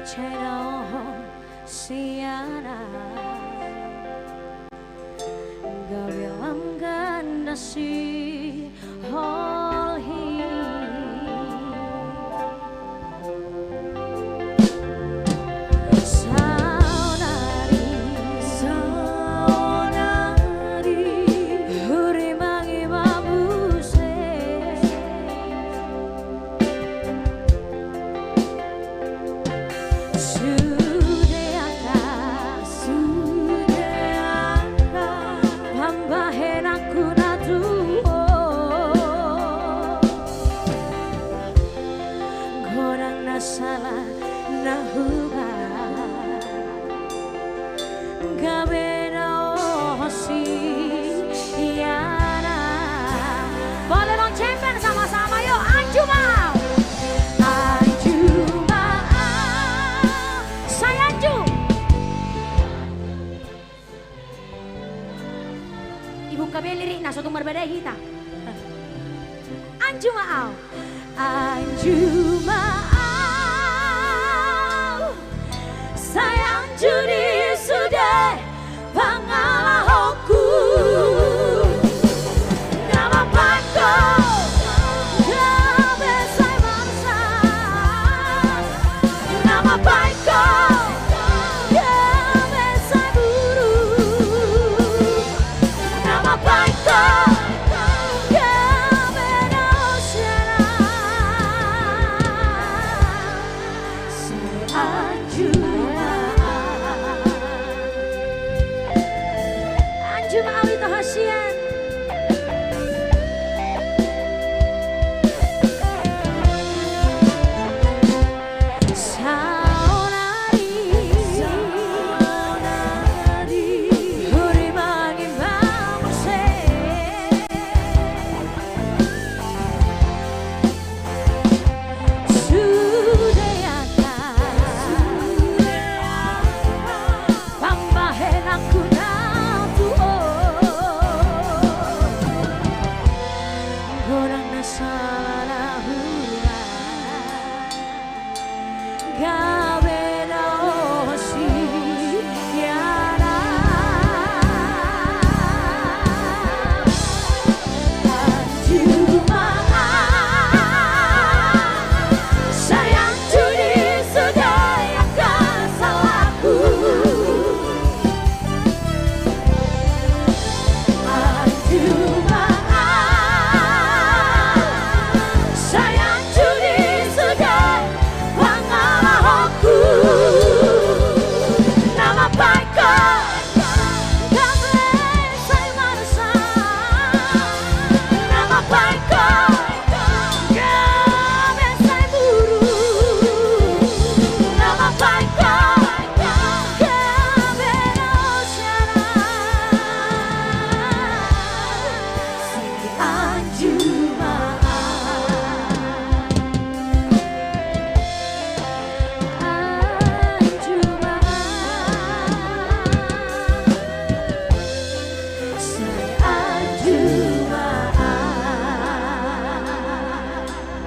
channel siaran gawilam ganda si holhi salah nahuba gabena osi yana boleh dong champion sama-sama yuk Anju mau saya Anju ibu kabel lirik na sotung berbeda kita Anju mau Anju mau sayang judi sudah pangalah aku nama pako gabe saya bangsa nama pako gabe saya buru nama pako gabe nausera saya Anju Anju Maawita Hasyan